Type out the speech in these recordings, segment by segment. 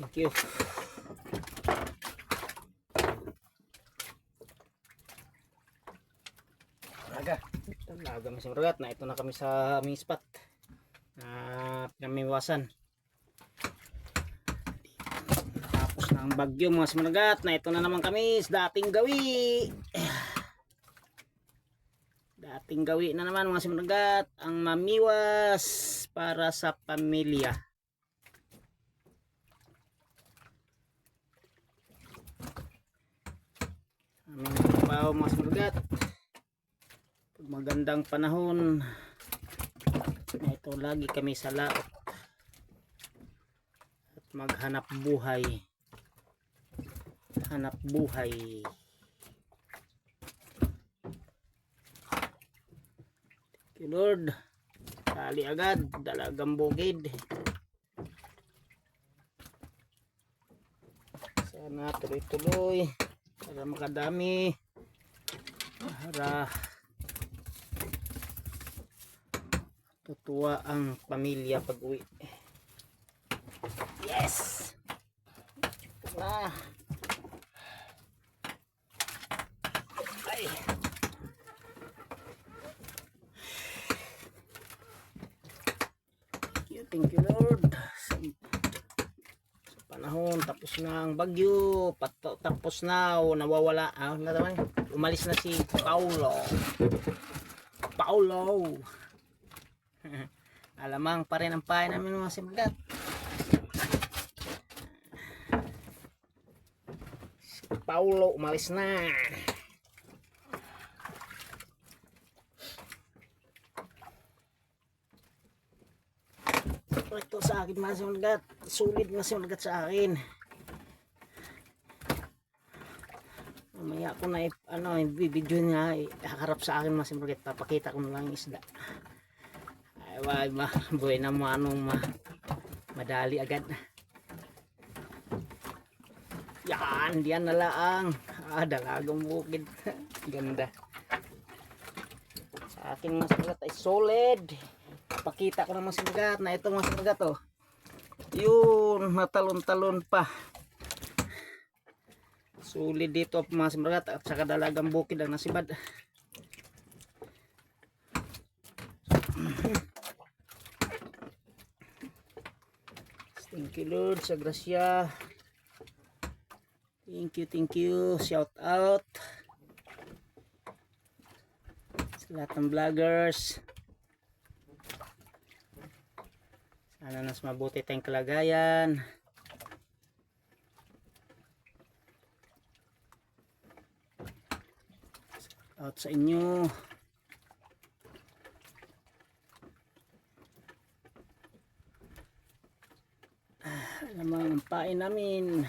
Thank you. Talaga masing ragat na ito na kami sa aming spot na pinamiwasan. Tapos na ang bagyo mga simulagat na ito na naman kami sa dating gawi. Dating gawi na naman mga simulagat, ang mamiwas para sa pamilya. Aming trabaho mga simulagat. Pag magandang panahon na ito, lagi kami sa laot at maghanap buhay. Hanap buhay. Thank you Lord. Tali agad, dalagang bukid. Sana tuloy-tuloy para makadami, para tutuwa ang pamilya pag uwi. Yes! Ay! Thank you Lord. Sa panahon, tapos na ang bagyo, tapos na o nawawala, umalis na si Paulo. Alamang pa rin ang pahay namin mga simulagat. Si Paulo umalis na. Ito sa akin mga simulagat, sulit mga simulagat sa akin. Mamaya ko na i-video niya, iharap sa akin mga simulagat, papakita ko na lang yung isda. Ay buhay na mo madali agad. Yan, diyan na lang. Dalagang bukid. Ganda. Sa akin mga simulagat ay solid. Pakita ko na mga simulagat na ito mga simulagat oh. Yun, natalon-talon pa. Solid dito mga simulagat at saka dalagang bukid ang nasibad. Thank you Lord sa grasya. Thank you. Shout out sa lahat ng vloggers. Sana mas mabuti tayong kalagayan. Shout out sa inyo. Alamang ang pain namin.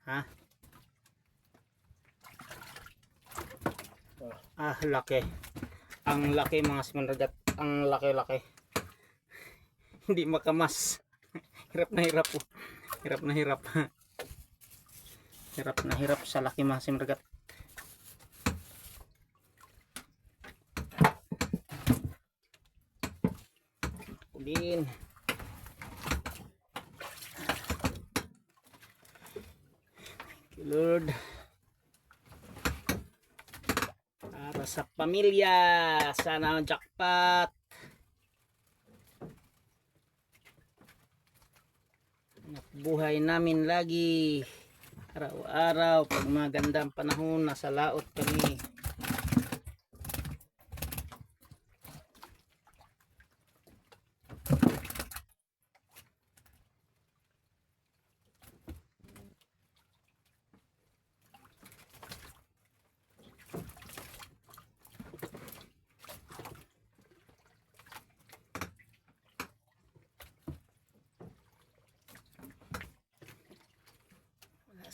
Ha? Laki. Ang laki mga simulagat. Ang laki-laki. Hindi makamas. Hirap na hirap po. Hirap na hirap. Hirap na hirap sa laki mga simulagat. Din. Thank you Lord. Para sa pamilya, sana ang jackpot. Buhay namin lagi. Araw-araw pag magandang panahon, nasa laot kami.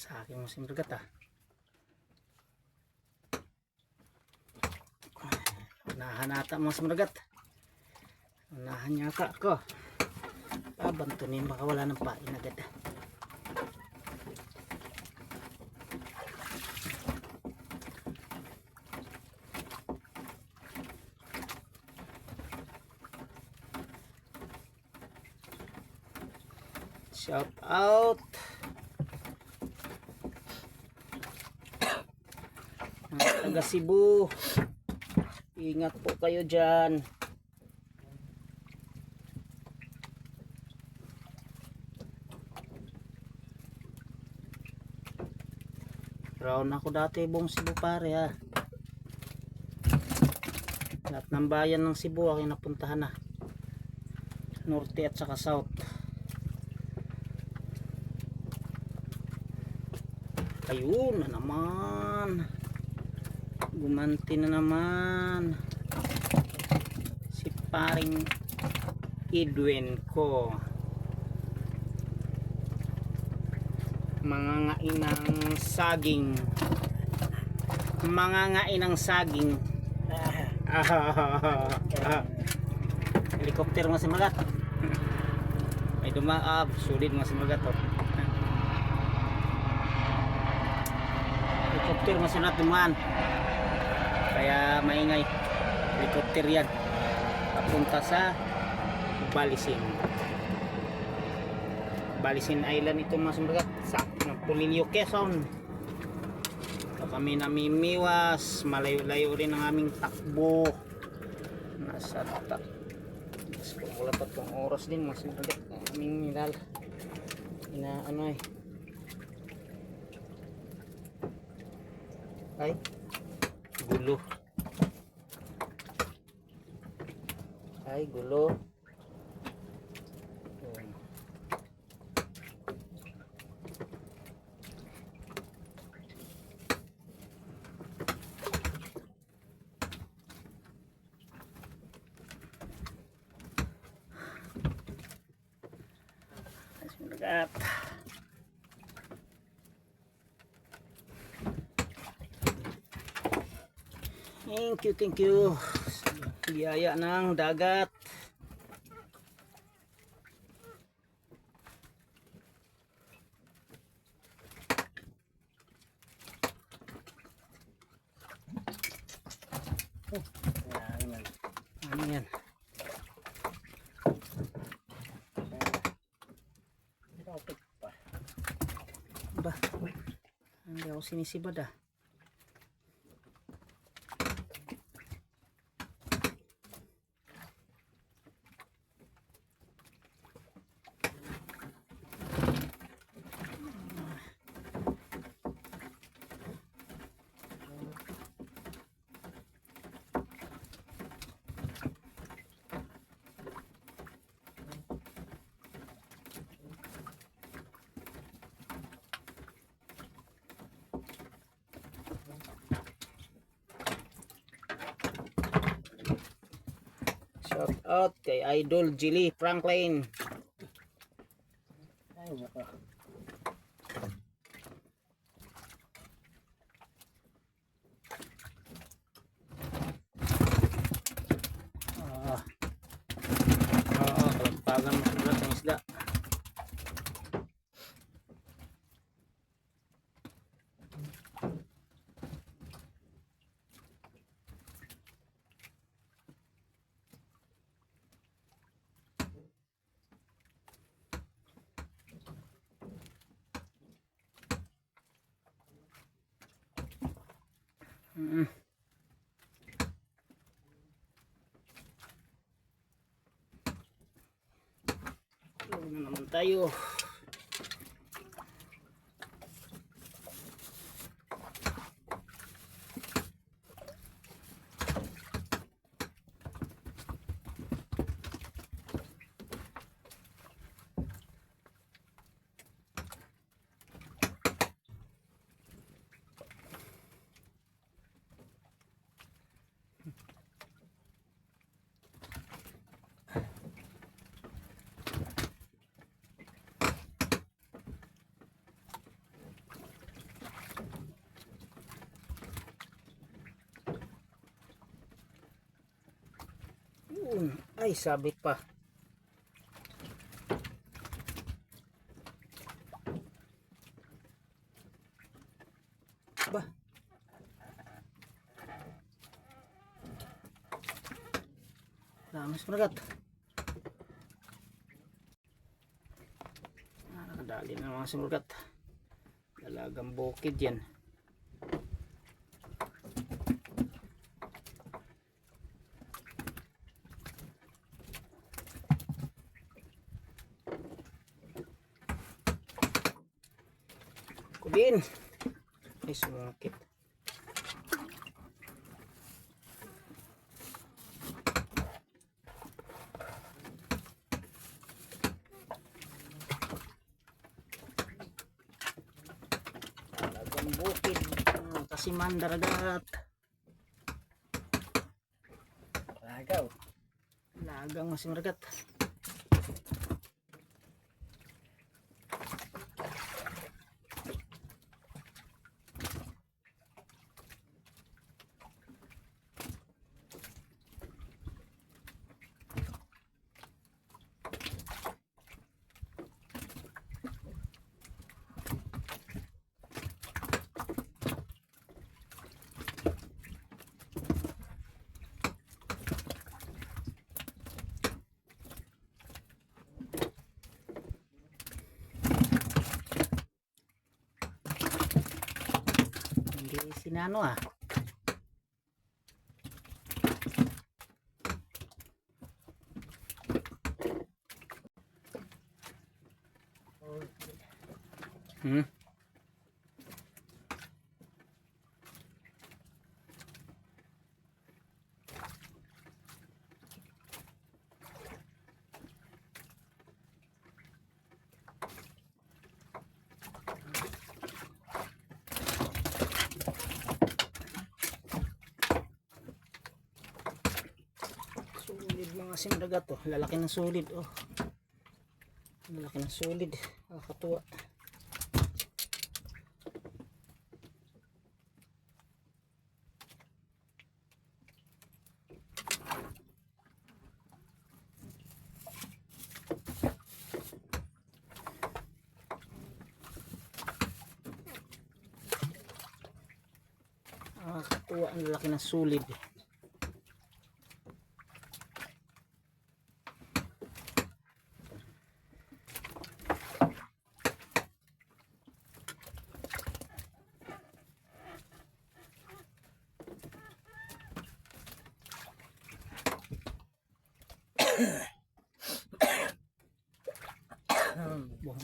Sa aking mga simulagat unahan ata mga simulagat, unahan niya ako. Bantunin baka wala ng pain agad. Shout out mga taga Cebu, ingat po kayo dyan. Round ako dati buong Cebu pare ha. Lahat ng bayan ng Cebu aking napuntahan na, norte at saka south. Ayun na naman, gumanti na naman si paring Edwin ko. Mangangain ng saging, mangangain ng saging. Helikopter masih magat, may dumaab, sulit masih magat oh. Helikopter masih nat dumaan, kaya maingay. Helikopter yan papunta sa Balisin Island ito masih magat sa Pulinio, Quezon. Kami namimiwas, malayo-layo rin ang aming takbo. Nasa wala pa itong oras din, mas magat ang aming ay gulo, thank you biyaya ng dagat. Ano yan? Ba, hindi ako sinisibad ah. Shout out kay Idol Jilly Franklin. Ay, baka. Kalagpagan mo sa ng isda. Ano na naman tayo. Ay, sabit pa. Ba. Lamas magat. Dali na mga simurgat. Dalagang bukid yan. Kubin. Ay sumungkit. Bukid Kasiman Daragat. Lagang masing ragat. Sinano ah. Sulid mga simdagat oh. Lalaki ng sulid oh. Lalaki ng sulid. Nakakatuwa. Nakakatuwa ang lalaki ng sulid.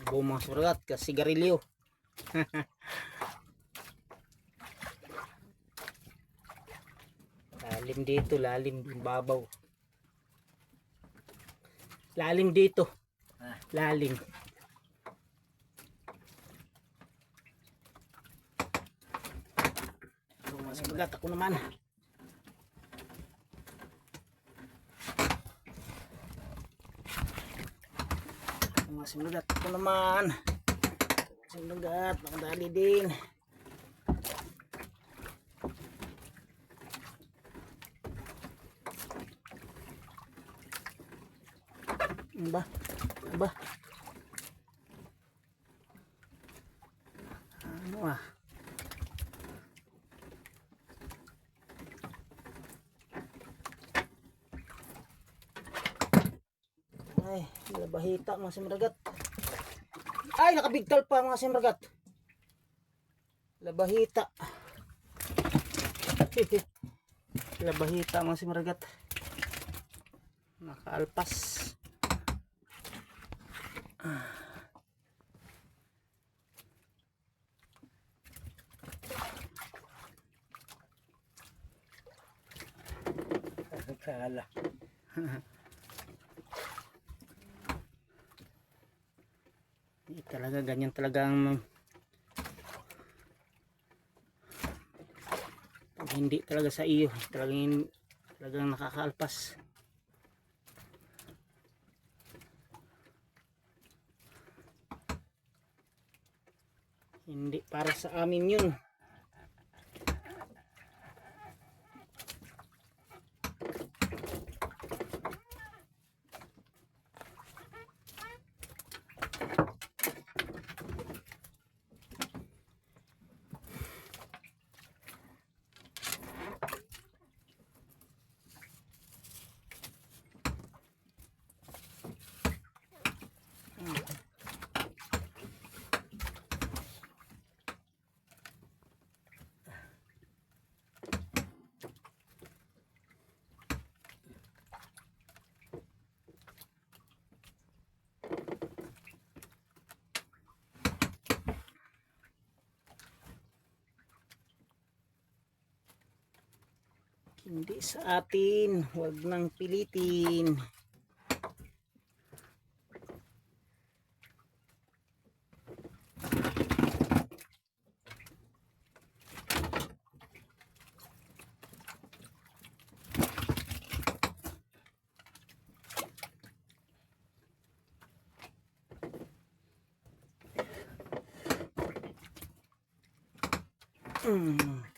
Buong mga surat kasi sigarilyo. Lalim dito, lalim babaw. Lalim dito. Lalim. Mas bagat ako naman. Sinugat ko naman. Sinugat, nakadali din. Ba? Ano ah? Ay, labahita mga simragat. Ay, nakabigtal pa mga simragat. Labahita. Labahita mga simragat. Nakaalpas. Kala. Talaga ganyan talagang pag hindi talaga sa iyo talagang nakakaalpas. Hindi para sa amin yun. Hindi sa atin, huwag nang pilitin.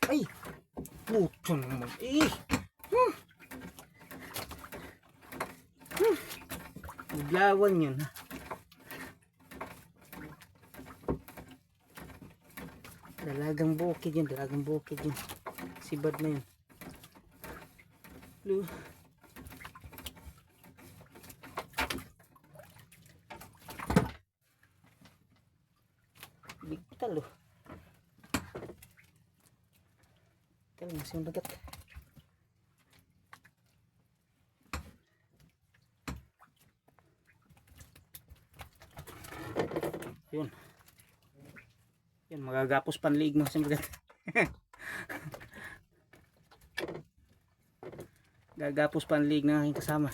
Ay, puto naman. Naglawan yun. Dalagang bukid yun, dalagang bukid yun. Sibad na yun. Blue. Bigtal oh. Ito masih dagat. Yun. Yun, magagapos panlig mo sa dagat. Gagapos panlig ng aking kasama.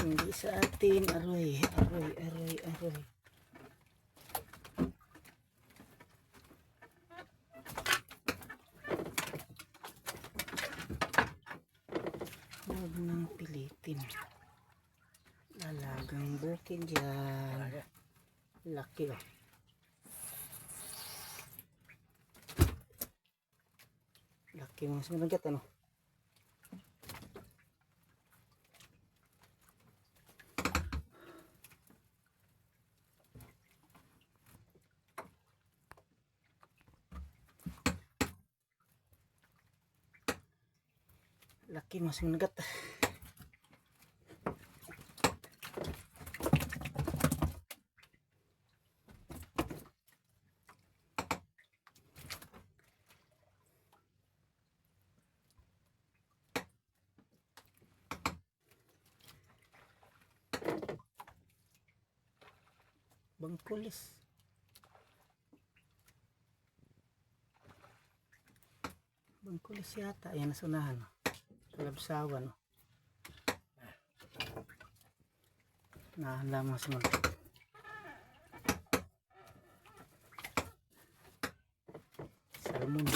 Hindi sa atin, aroy, aroy, aroy, aroy. Huwag nang pilitin. Lalagang bukid dyan. Laki oh. Laki mga sumalagat ano. Laki masing nagat. Bangkulis. Bangkulis yata. Ayan nasa unahan. Kalabsawan. Nahan lamang sa mga. Salmon.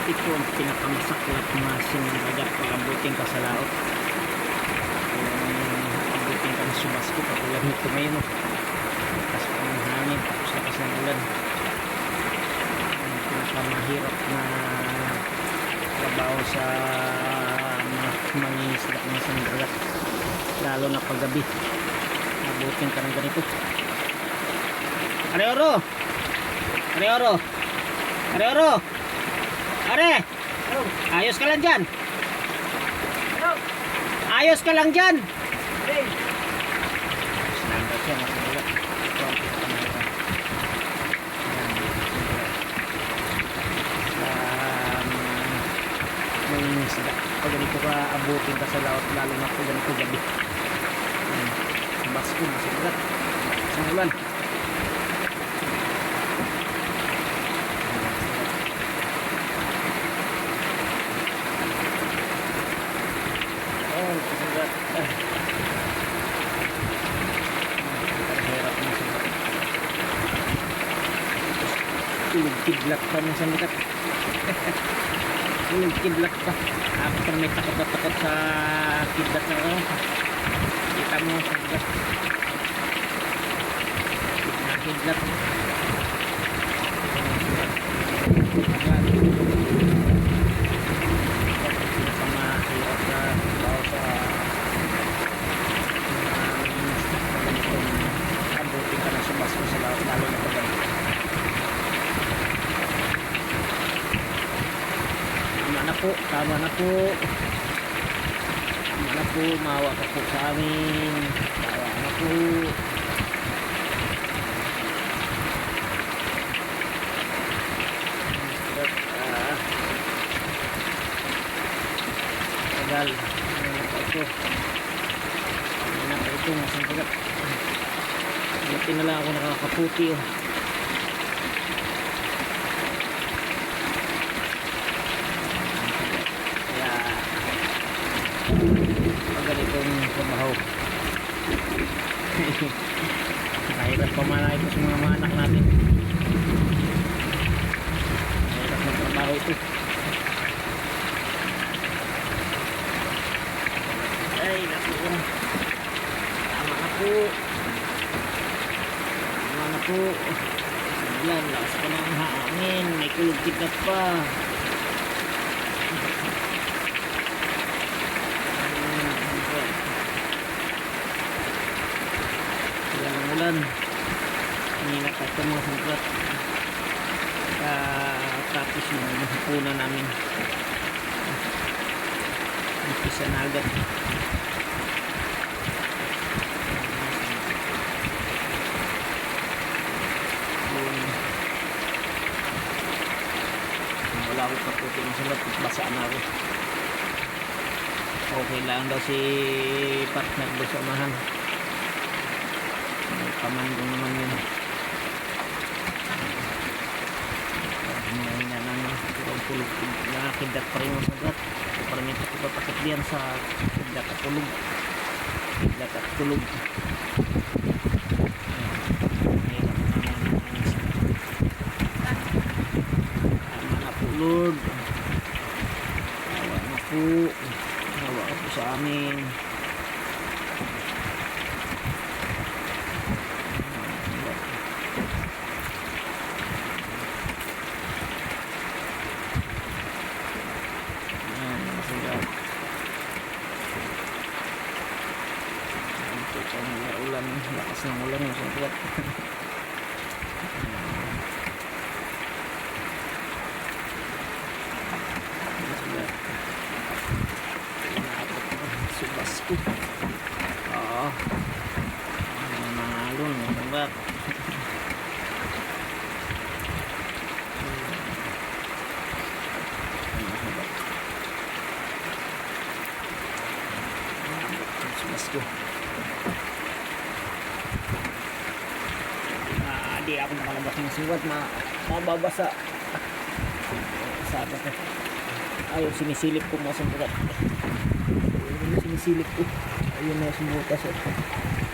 Ito ang pinakamasaklap na sinagat pag-abutin ka sa laot. Abutin ka ng Subasco katulad nito ngayon. Tapos ang hangin, tapos lakas ng ulan. Ang pinakamahirap na trabaho sa mangingisda ng sandagat. Lalo na paggabi. Abutin ka ng ganito. Are oro! Are oro! Are oro! Are! Ayos ka lang dyan! Ayos ka lang dyan! Standard siya, masulat. May isda. Pag ganito ka abutin ka sa laot, lalo na pag ganito gabi. Sa Basko, masulat. Sa ulan. Kidlat pa mo sa mikat. Kidlat pa. Ako pa may takot na takot sa kidlat na ako. Kita mo sa mikat. Kidlat. Pamahirap na trabaho sa abutin ka na sa Basko sa lalo na po, tama na po. Tama na po, maawa ka po sa amin. Maawa na po. Tagal. Ano pa ito? Ano pa ito? Masangkagat. Buti na lang ako nakakaputi oh. Kaya pag ganitong trabaho mahirap pamanay ito sa mga anak natin. Mahirap na trabaho ito. Ay naku, tama na po. Po, yan, lakas pa ng hangin, may kulog-tikat pa. Yan ang ulan. Hingat ito mga sangklat. Tapos yung hapunan namin. Umpisa na agad. Wala ako kaputi ng sulat, basa na ako. Okay lang daw si partner doon sa umahan. May pamandong naman yun. May na ng tulog. Nakakidat pa rin yung sulat. Parang may pakipapakit diyan sa kidat at tulog. Kidat at tulog. Lord, awa na po, awa ka po sa amin. Ito pang ulan, lakas ng ulan yung sangklat. Subas ko. Oo. Mga alon, mga bat. Subas ko. Di ako nakalabas ng siwat, mababasa. Sabi ko. Ayaw, sinisilip ko mga sangkulat. Sinisilip ko. Ayun na yung butas.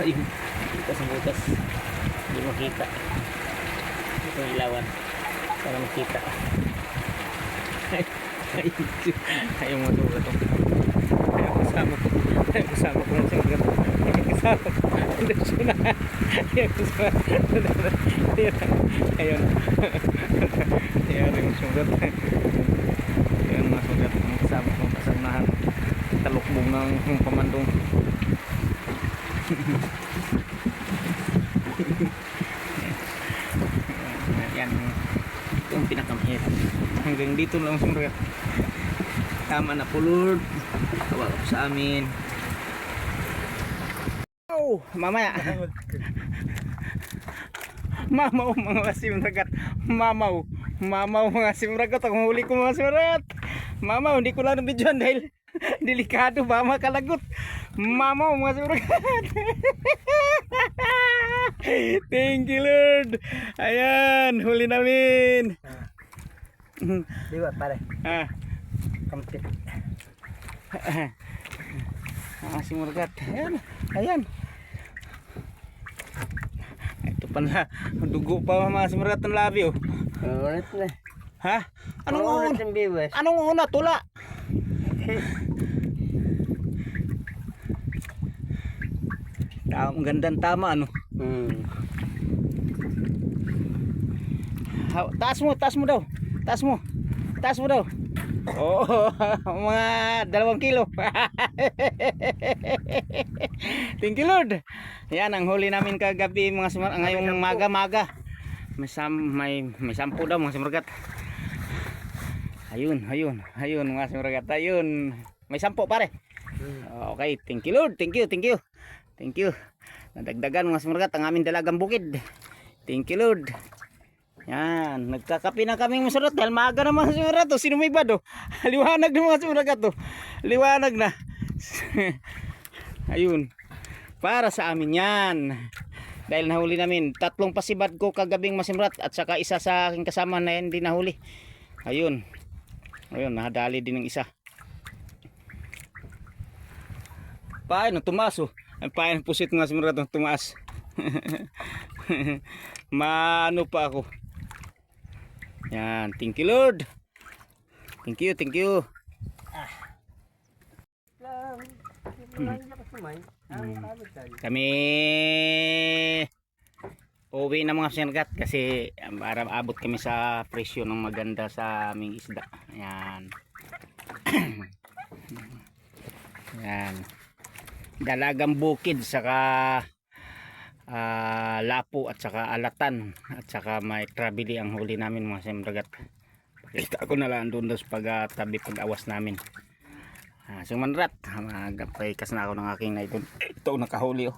Ayun. Butas ang butas. Hindi makita. Ito yung ilawan. Para makita. Ayun mga sulat. Ayaw kasama ko. Ayaw kasama ko ng sangkulat. Ayaw kasama ko. Ayaw kasama ko. Ayun. Ayun yung sulat. Ayun mga sulat. Ang kasama ko kasamahan. Talukbong ng pamandong. Yan ito ang pinakamahirap. Hanggang dito lang sumber. Tama na po Lord, tawa ko sa amin. Oh, mamaya. Mamaw mga simragat. Mamaw mga simragat. Ang huli ko mga simragat. Mamaw, hindi ko lang nabidyoan dahil delikado ba makalagot. Mamaw mga simragat. Thank you Lord. Ayan, huli namin. Diba pare? Complete. Simragat. Ayan, ayan. Ito pala, dugo pa mga simragat ng labi oh. Ulit na. Ha? Anong ulit ng viewers? Anong una? Tula. Ang gandang tama ano. Taas mo daw. Taas mo daw. Oh, mga 2 kilo. Thank you Lord. Yan ang huli namin kagabi mga ngayong maga-maga. May sampu daw mga simragat. Ayun, mga simragat. Ayun. May 10 pare. Okay, thank you Lord. Thank you. Nadagdagan mga simragat ang aming dalagang bukid. Thank you Lord. Yan, nagkakape na kami mga simragat dahil maaga na mga simragat. Sino may bado? Liwanag na mga simragat to. Liwanag na. Ayun. Para sa amin yan. Dahil nahuli namin 3 pasibad ko kagabing masimrat at saka isa sa aking kasama na hindi nahuli. Ayun. Ayun, nahadali din ng isa. Paano tumaas oh. Ang paano pusit nga simrat ng tumaas. Maano pa ako. Yan, thank you Lord. Thank you. Kami uwi na mga sinargat kasi para abot kami sa presyo ng maganda sa aming isda. Ayan. Ayan. Dalagang bukid saka lapo at saka alatan at saka may trabili ang huli namin mga sinargat. Pakita ko na lang doon sa pagtabi pag-awas namin. So manrat, magpaikas na ako ng aking naidon. Ito nakahuli oh.